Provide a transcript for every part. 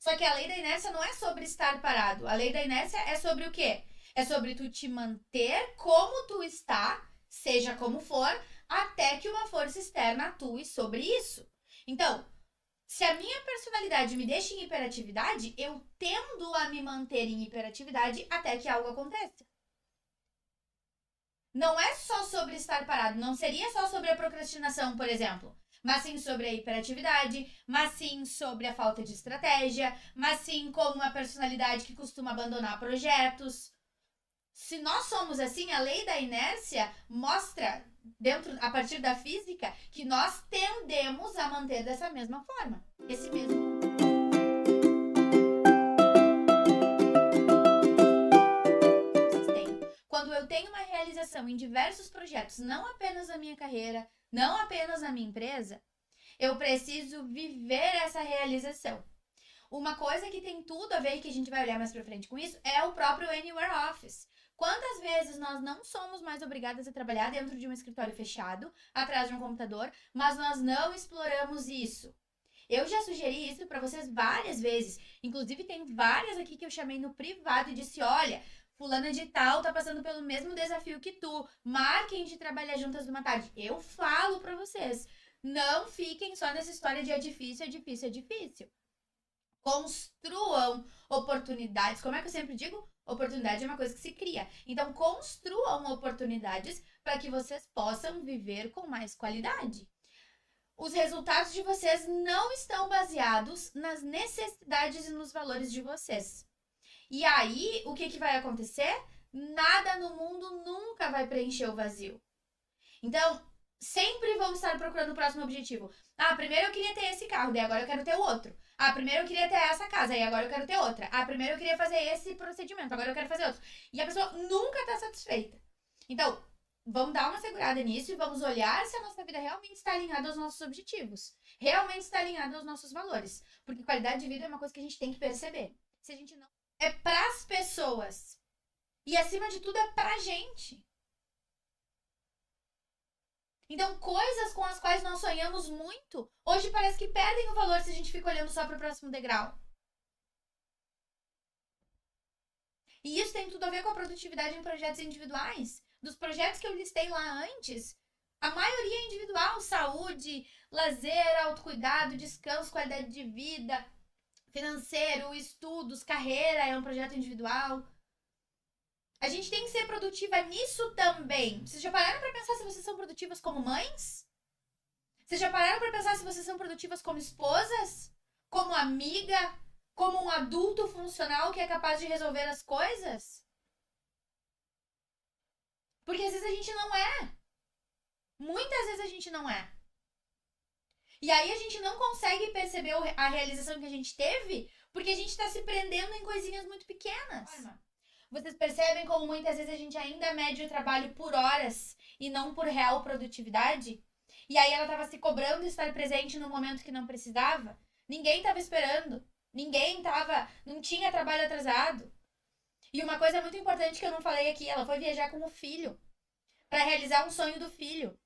Só que a lei da inércia não é sobre estar parado. A lei da inércia é sobre o quê? É sobre tu te manter como tu está, seja como for, até que uma força externa atue sobre isso. Então, se a minha personalidade me deixa em hiperatividade, eu tendo a me manter em hiperatividade até que algo aconteça. Não é só sobre estar parado, não seria só sobre a procrastinação, por exemplo, mas sim sobre a hiperatividade, mas sim sobre a falta de estratégia, mas sim como uma personalidade que costuma abandonar projetos. Se nós somos assim, a lei da inércia mostra, a partir da física, que nós tendemos a manter dessa mesma forma. Esse mesmo. Quando eu tenho uma realização em diversos projetos, não apenas na minha carreira, não apenas na minha empresa, eu preciso viver essa realização. Uma coisa que tem tudo a ver e que a gente vai olhar mais pra frente com isso é o próprio Anywhere Office. Quantas vezes nós não somos mais obrigadas a trabalhar dentro de um escritório fechado, atrás de um computador, mas nós não exploramos isso. Eu já sugeri isso para vocês várias vezes. Inclusive, tem várias aqui que eu chamei no privado e disse, olha, fulana de tal tá passando pelo mesmo desafio que tu. Marquem de trabalhar juntas numa tarde. Eu falo para vocês. Não fiquem só nessa história de é difícil, é difícil, é difícil. Construam oportunidades. Como é que eu sempre digo? Oportunidade é uma coisa que se cria. Então, construam oportunidades para que vocês possam viver com mais qualidade. Os resultados de vocês não estão baseados nas necessidades e nos valores de vocês. E aí, o que vai acontecer? Nada no mundo nunca vai preencher o vazio. Então, sempre vamos estar procurando o próximo objetivo. Ah, primeiro eu queria ter esse carro, daí agora eu quero ter o outro. Ah, primeiro eu queria ter essa casa, e agora eu quero ter outra. Ah, primeiro eu queria fazer esse procedimento, agora eu quero fazer outro. E a pessoa nunca está satisfeita. Então, vamos dar uma segurada nisso e vamos olhar se a nossa vida realmente está alinhada aos nossos objetivos. Realmente está alinhada aos nossos valores. Porque qualidade de vida é uma coisa que a gente tem que perceber. Se a gente não... É pras pessoas. E acima de tudo é pra gente. Então, coisas com as quais nós sonhamos muito, hoje parece que perdem o valor se a gente fica olhando só para o próximo degrau. E isso tem tudo a ver com a produtividade em projetos individuais. Dos projetos que eu listei lá antes, a maioria é individual. Saúde, lazer, autocuidado, descanso, qualidade de vida, financeiro, estudos, carreira é um projeto individual. A gente tem que ser produtiva nisso também. Vocês já pararam para pensar se vocês são produtivas como mães? Vocês já pararam para pensar se vocês são produtivas como esposas? Como amiga? Como um adulto funcional que é capaz de resolver as coisas? Porque às vezes a gente não é. Muitas vezes a gente não é. E aí a gente não consegue perceber a realização que a gente teve porque a gente está se prendendo em coisinhas muito pequenas. Vocês percebem como muitas vezes a gente ainda mede o trabalho por horas e não por real produtividade? E aí ela estava se cobrando estar presente no momento que não precisava? Ninguém estava esperando. Não tinha trabalho atrasado. E uma coisa muito importante que eu não falei aqui, ela foi viajar com o filho para realizar um sonho do filho.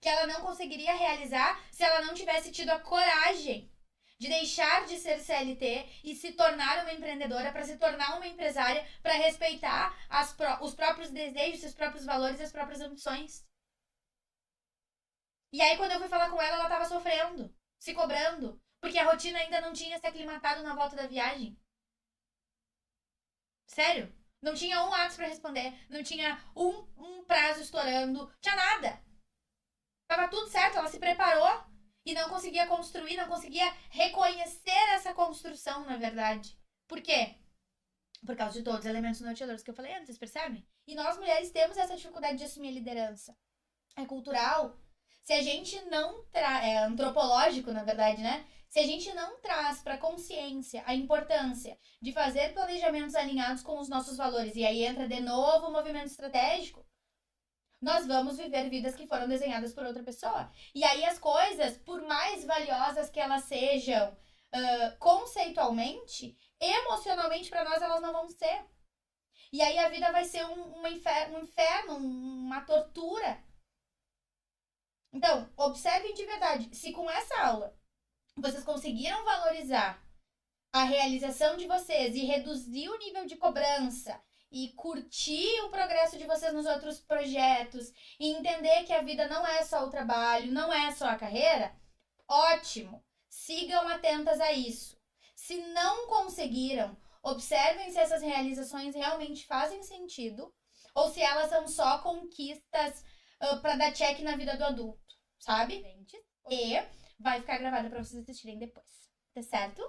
Que ela não conseguiria realizar se ela não tivesse tido a coragem de deixar de ser CLT e se tornar uma empreendedora, para se tornar uma empresária, para respeitar os próprios desejos, os próprios valores e as próprias ambições. E aí, quando eu fui falar com ela, ela tava sofrendo, se cobrando, porque a rotina ainda não tinha se aclimatado na volta da viagem. Sério? Não tinha um WhatsApp pra responder, não tinha um prazo estourando, tinha nada. Tava tudo certo, ela se preparou e não conseguia construir, não conseguia reconhecer essa construção, na verdade. Por quê? Por causa de todos os elementos norteadores que eu falei antes, percebem? E nós, mulheres, temos essa dificuldade de assumir a liderança. É cultural. Se a gente não é antropológico, na verdade, né? Se a gente não traz para consciência a importância de fazer planejamentos alinhados com os nossos valores, e aí entra de novo o movimento estratégico, nós vamos viver vidas que foram desenhadas por outra pessoa. E aí as coisas, por mais valiosas que elas sejam conceitualmente, emocionalmente para nós elas não vão ser. E aí a vida vai ser um inferno, uma tortura. Então, observem de verdade. Se com essa aula vocês conseguiram valorizar a realização de vocês e reduzir o nível de cobrança e curtir o progresso de vocês nos outros projetos e entender que a vida não é só o trabalho, não é só a carreira, ótimo. Sigam atentas a isso. Se não conseguiram, observem se essas realizações realmente fazem sentido ou se elas são só conquistas para dar check na vida do adulto, sabe? E vai ficar gravada para vocês assistirem depois, tá certo?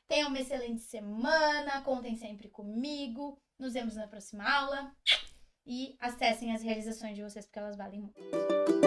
Tenham uma excelente semana, contem sempre comigo, nos vemos na próxima aula e acessem as realizações de vocês porque elas valem muito.